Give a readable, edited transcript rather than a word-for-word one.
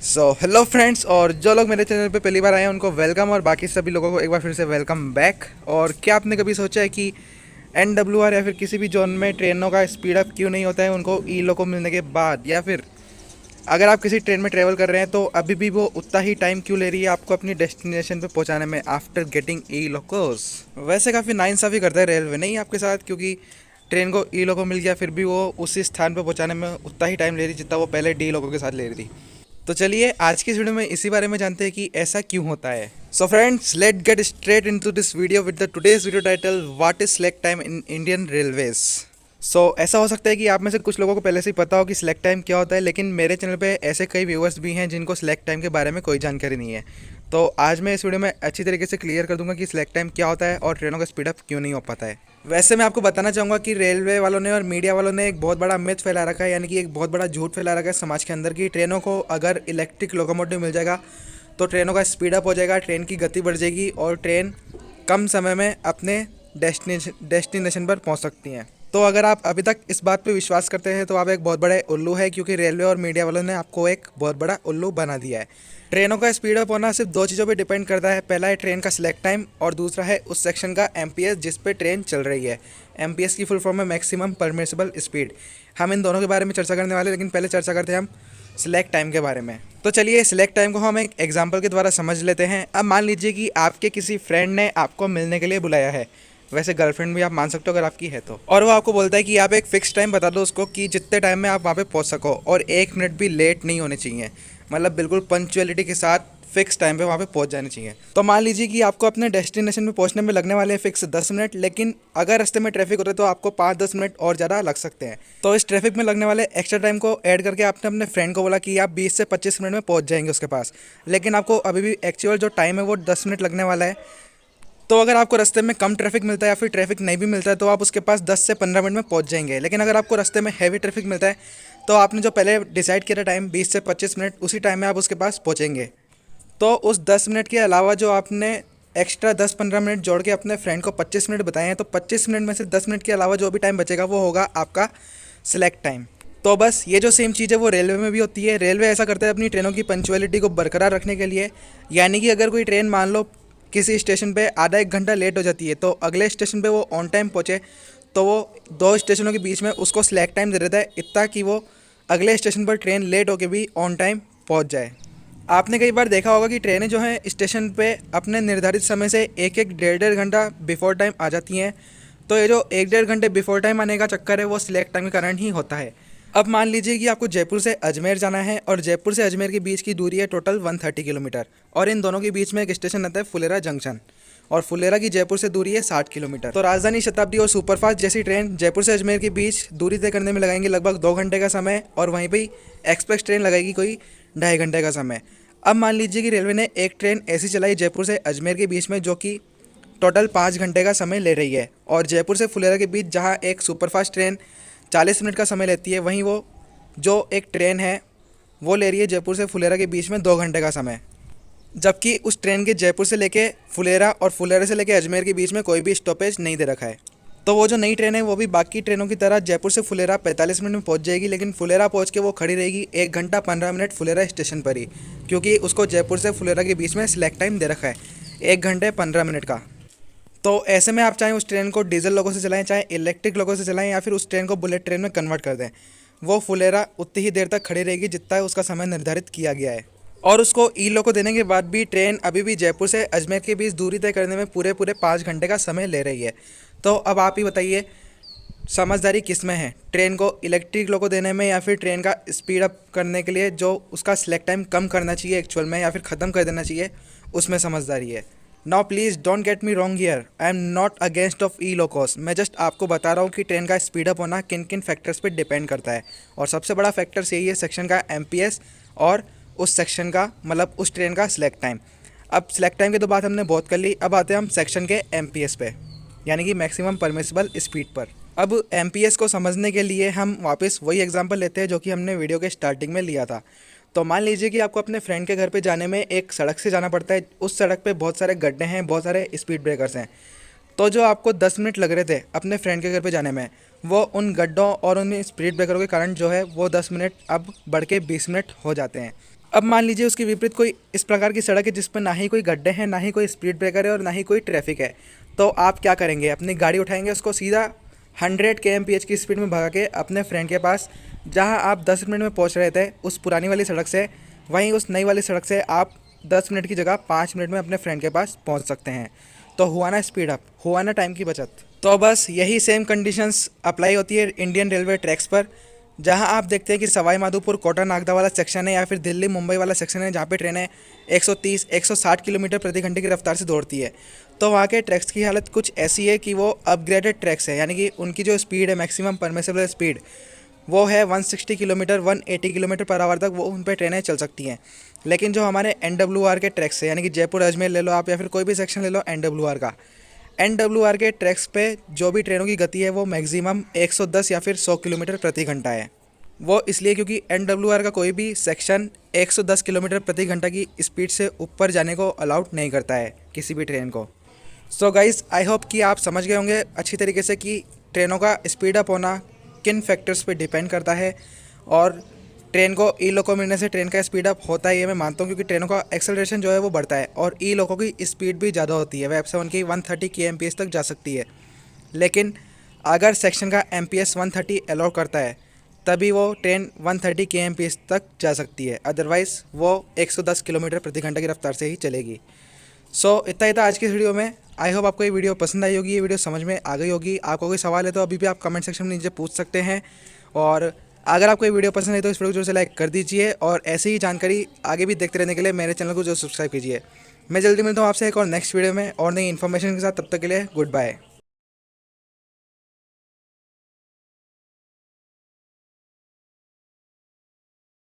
Hello friends, और जो लोग मेरे चैनल पे पहली बार आए हैं उनको वेलकम, और बाकी सभी लोगों को एक बार फिर से वेलकम बैक। और क्या आपने कभी सोचा है कि NWR या फिर किसी भी जोन में ट्रेनों का स्पीड अप क्यों नहीं होता है उनको ई लोको मिलने के बाद, या फिर अगर आप किसी ट्रेन में ट्रेवल कर रहे हैं तो अभी भी वो उतना ही टाइम क्यों ले रही है आपको अपनी डेस्टिनेशन पे पहुंचाने में आफ्टर गेटिंग ई लोकोस। वैसे काफ़ी नाइंसाफ़ी करता है रेलवे नहीं आपके साथ, क्योंकि ट्रेन को ई लोको मिल गया फिर भी वो उसी स्थान पे पहुंचाने में उतना ही टाइम ले रही जितना वो पहले डी लोको के साथ ले रही थी। तो चलिए आज की इस वीडियो में इसी बारे में जानते हैं कि ऐसा क्यों होता है। So friends, let get straight into this video with the today's video title what is select time in Indian railways. ऐसा हो सकता है कि आप में से कुछ लोगों को पहले से ही पता हो कि सिलेक्ट टाइम क्या होता है, लेकिन मेरे चैनल पे ऐसे कई व्यूअर्स भी हैं जिनको सिलेक्ट टाइम के बारे में कोई जानकारी नहीं है। तो आज मैं इस वीडियो में अच्छी तरीके से क्लियर कर दूंगा कि सिलेक्ट टाइम क्या होता है और ट्रेनों का स्पीड अप क्यों नहीं हो पाता है। वैसे मैं आपको बताना चाहूँगा कि रेलवे वालों ने और मीडिया वालों ने एक बहुत बड़ा मिथ फैला रखा है, यानी कि एक बहुत बड़ा झूठ फैला रखा है समाज के अंदर कि ट्रेनों को अगर इलेक्ट्रिक लोकोमोटिव मिल जाएगा तो ट्रेनों का स्पीड अप हो जाएगा, ट्रेन की गति बढ़ जाएगी और ट्रेन कम समय में अपने डेस्टिनेशन पर पहुंच सकती हैं। तो अगर आप अभी तक इस बात पे विश्वास करते हैं तो आप एक बहुत बड़े उल्लू है, क्योंकि रेलवे और मीडिया वालों ने आपको एक बहुत बड़ा उल्लू बना दिया है। ट्रेनों का स्पीड अप होना सिर्फ दो चीज़ों पे डिपेंड करता है। पहला है ट्रेन का सिलेक्ट टाइम और दूसरा है उस सेक्शन का MPS जिस पे ट्रेन चल रही है। MPS की फुल फॉर्म है मैक्सिमम परमिसिबल स्पीड। हम इन दोनों के बारे में चर्चा करने वाले, लेकिन पहले चर्चा करते हैं हम सिलेक्ट टाइम के बारे में। तो चलिए सिलेक्ट टाइम को हम एक एग्जाम्पल के द्वारा समझ लेते हैं। अब मान लीजिए कि आपके किसी फ्रेंड ने आपको मिलने के लिए बुलाया है, वैसे गर्लफ्रेंड भी आप मान सकते हो अगर आपकी है तो, और वो आपको बोलता है कि आप एक फिक्स टाइम बता दो उसको कि जितने टाइम में आप वहाँ पे पहुँच सको और 1 मिनट भी लेट नहीं होने चाहिए, मतलब बिल्कुल पंक्चुअलिटी के साथ फिक्स टाइम पे वहाँ पे पहुँच जाने चाहिए। तो मान लीजिए कि आपको अपने डेस्टिनेशन में पहुँचने में लगने वाले हैं फिक्स 10 मिनट, लेकिन अगर रास्ते में ट्रैफिक होता है तो आपको 5-10 मिनट और ज़्यादा लग सकते हैं। तो इस ट्रैफिक में लगने वाले एक्स्ट्रा टाइम को ऐड करके आपने अपने फ्रेंड को बोला कि आप 20 से 25 मिनट में पहुँच जाएंगे उसके पास, लेकिन आपको अभी भी एक्चुअल जो टाइम है वो 10 मिनट लगने वाला है। तो अगर आपको रास्ते में कम ट्रैफिक मिलता है या फिर ट्रैफिक नहीं भी मिलता है तो आप उसके पास 10 से 15 मिनट में पहुंच जाएंगे, लेकिन अगर आपको रास्ते में हैवी ट्रैफिक मिलता है तो आपने जो पहले डिसाइड किया था टाइम 20 से 25 मिनट, उसी टाइम में आप उसके पास पहुंचेंगे। तो उस 10 मिनट के अलावा जो आपने एक्स्ट्रा 10-15 मिनट जोड़ के अपने फ्रेंड को 25 मिनट बताए हैं, तो 25 मिनट में से 10 मिनट के अलावा जो भी टाइम बचेगा वो होगा आपका सिलेक्ट टाइम। तो बस ये जो सेम चीज़ है वो रेलवे में भी होती है। रेलवे ऐसा करता है अपनी ट्रेनों की पंचुअलिटी को बरकरार रखने के लिए, यानी कि अगर कोई ट्रेन मान लो किसी स्टेशन पे आधा एक घंटा लेट हो जाती है तो अगले स्टेशन पे वो ऑन टाइम पहुँचे, तो वो दो स्टेशनों के बीच में उसको सिलेक्ट टाइम दे देता है इतना कि वो अगले स्टेशन पर ट्रेन लेट होके भी ऑन टाइम पहुँच जाए। आपने कई बार देखा होगा कि ट्रेनें जो हैं स्टेशन पे अपने निर्धारित समय से एक एक डेढ़ घंटा बिफोर टाइम आ जाती हैं। तो ये जो एक डेढ़ घंटे बिफोर टाइम आने का चक्कर है वो सिलेक्ट टाइम के कारण ही होता है। अब मान लीजिए कि आपको जयपुर से अजमेर जाना है और जयपुर से अजमेर के बीच की दूरी है टोटल 130 किलोमीटर, और इन दोनों के बीच में एक स्टेशन आता है फुलेरा जंक्शन, और फुलेरा की जयपुर से दूरी है 60 किलोमीटर। तो राजधानी शताब्दी और सुपरफास्ट जैसी ट्रेन जयपुर से अजमेर के बीच दूरी तय करने में लगाएंगे लगभग 2 घंटे का समय, और वहीं पर एक्सप्रेस ट्रेन लगाएगी कोई 2.5 घंटे का समय। अब मान लीजिए कि रेलवे ने एक ट्रेन ऐसी चलाई जयपुर से अजमेर के बीच में जो कि टोटल 5 घंटे का समय ले रही है, और जयपुर से फुलेरा के बीच जहाँ एक सुपरफास्ट ट्रेन 40 मिनट का समय लेती है, वहीं वो जो एक ट्रेन है वो ले रही है जयपुर से फुलेरा के बीच में 2 घंटे का समय, जबकि उस ट्रेन के जयपुर से लेके फुलेरा और फुलेरा से लेके अजमेर के बीच में कोई भी स्टॉपेज नहीं दे रखा है। तो वो जो नई ट्रेन है वो भी बाकी ट्रेनों की तरह जयपुर से फुलेरा 45 मिनट में पहुंच जाएगी, लेकिन फुलेरा पहुंच के वो खड़ी रहेगी 1 घंटा 15 मिनट फुलेरा स्टेशन पर ही, क्योंकि उसको जयपुर से फुलेरा के बीच में सिलेक्ट टाइम दे रखा है 1 घंटे 15 मिनट का। तो ऐसे में आप चाहे उस ट्रेन को डीजल लोगों से चलाएं, चाहे इलेक्ट्रिक लोगों से चलाएं, या फिर उस ट्रेन को बुलेट ट्रेन में कन्वर्ट कर दें, वो फुलेरा उतनी ही देर तक खड़ी रहेगी जितना उसका समय निर्धारित किया गया है। और उसको ई लोको देने के बाद भी ट्रेन अभी भी जयपुर से अजमेर के बीच दूरी तय करने में पूरे 5 घंटे का समय ले रही है। तो अब आप ही बताइए समझदारी किस में है, ट्रेन को इलेक्ट्रिक लोको देने में या फिर ट्रेन का स्पीड अप करने के लिए जो उसका सिलेक्ट टाइम कम करना चाहिए एक्चुअल में, या फिर ख़त्म कर देना चाहिए, उसमें समझदारी है। Now please don't get me wrong here, I am not against of E Locos. मैं जस्ट आपको बता रहा हूँ कि ट्रेन का स्पीड अप होना किन किन फैक्टर्स पे डिपेंड करता है, और सबसे बड़ा फैक्टर्स यही है सेक्शन का MPS और उस सेक्शन का मतलब उस ट्रेन का सिलेक्ट टाइम। अब सिलेक्ट टाइम की तो बात हमने बहुत कर ली, अब आते हैं हम सेक्शन के MPS पे, यानी कि मैक्सिमम परमिसिबल स्पीड पर। अब MPS को समझने के लिए हम वापस वही एग्जांपल लेते हैं जो कि हमने वीडियो के स्टार्टिंग में लिया था। तो मान लीजिए कि आपको अपने फ्रेंड के घर पे जाने में एक सड़क से जाना पड़ता है, उस सड़क पे बहुत सारे गड्ढे हैं, बहुत सारे स्पीड ब्रेकर्स हैं। तो जो आपको 10 मिनट लग रहे थे अपने फ्रेंड के घर पे जाने में, वो उन गड्ढों और उन स्पीड ब्रेकरों के कारण जो है वो 10 मिनट अब बढ़ के 20 मिनट हो जाते हैं। अब मान लीजिए उसके विपरीत कोई इस प्रकार की सड़क है जिस पर ना ही कोई गड्ढे हैं, ना ही कोई स्पीड ब्रेकर है और ना ही कोई ट्रैफिक है। तो आप क्या करेंगे, अपनी गाड़ी उठाएंगे, उसको सीधा 100 kmph की स्पीड में भगा के अपने फ्रेंड के पास, जहां आप 10 मिनट में पहुंच रहे थे उस पुरानी वाली सड़क से, वहीं उस नई वाली सड़क से आप 10 मिनट की जगह 5 मिनट में अपने फ्रेंड के पास पहुंच सकते हैं। तो हुआ ना स्पीड अप, हुआ ना टाइम की बचत। तो बस यही सेम कंडीशंस अप्लाई होती है इंडियन रेलवे ट्रैक्स पर, जहां आप देखते हैं कि सवाई माधोपुर कोटा नागदा वाला सेक्शन है या फिर दिल्ली मुंबई वाला सेक्शन है, जहां पे ट्रेनें 130 160 किलोमीटर प्रति घंटे की रफ्तार से दौड़ती है। तो वहाँ के ट्रैक्स की हालत कुछ ऐसी है कि वो अपग्रेडेड ट्रैक्स है, यानी कि उनकी जो स्पीड है, मैक्सिमम परमिसिबल स्पीड, वो है 160 किलोमीटर 180 किलोमीटर पर आवर तक वो उन पर ट्रेनें चल सकती हैं। लेकिन जो हमारे NWR के ट्रैक्स है, यानी कि जयपुर अजमेर ले लो आप या फिर कोई भी सेक्शन ले लो NWR का, NWR के ट्रैक्स पे जो भी ट्रेनों की गति है वो मैक्सिमम 110 या फिर 100 किलोमीटर प्रति घंटा है। वो इसलिए क्योंकि NWR का कोई भी सेक्शन 110 किलोमीटर प्रति घंटा की स्पीड से ऊपर जाने को अलाउड नहीं करता है किसी भी ट्रेन को। सो गाइस, आई होप कि आप समझ गए होंगे अच्छी तरीके से कि ट्रेनों का स्पीड अप होना किन फैक्टर्स पे डिपेंड करता है। और ट्रेन को ई लोको मिलने से ट्रेन का स्पीड अप होता है, ये मैं मानता हूँ, क्योंकि ट्रेनों का एक्सेलरेशन जो है वो बढ़ता है और ई लोको की स्पीड भी ज़्यादा होती है, वेब 7 की 130 kmph तक जा सकती है। लेकिन अगर सेक्शन का MPS 130 अलाउ करता है तभी वो ट्रेन 130 kmph तक जा सकती है, अदरवाइज़ वो 110 किलोमीटर प्रति घंटा की रफ्तार से ही चलेगी। सो इतना ही था आज की इस वीडियो में। आई होप आपको ये वीडियो पसंद आई होगी, ये वीडियो समझ में आ गई होगी। आपको कोई सवाल है तो अभी भी आप कमेंट सेक्शन में नीचे पूछ सकते हैं। और अगर आपको ये वीडियो पसंद आई तो इस वीडियो को जरूर से लाइक कर दीजिए और ऐसी ही जानकारी आगे भी देखते रहने के लिए मेरे चैनल को जो सब्सक्राइब कीजिए। मैं जल्दी मिलता हूँ आपसे एक और नेक्स्ट वीडियो में और नई इन्फॉर्मेशन के साथ। तब तक के लिए गुड बाय।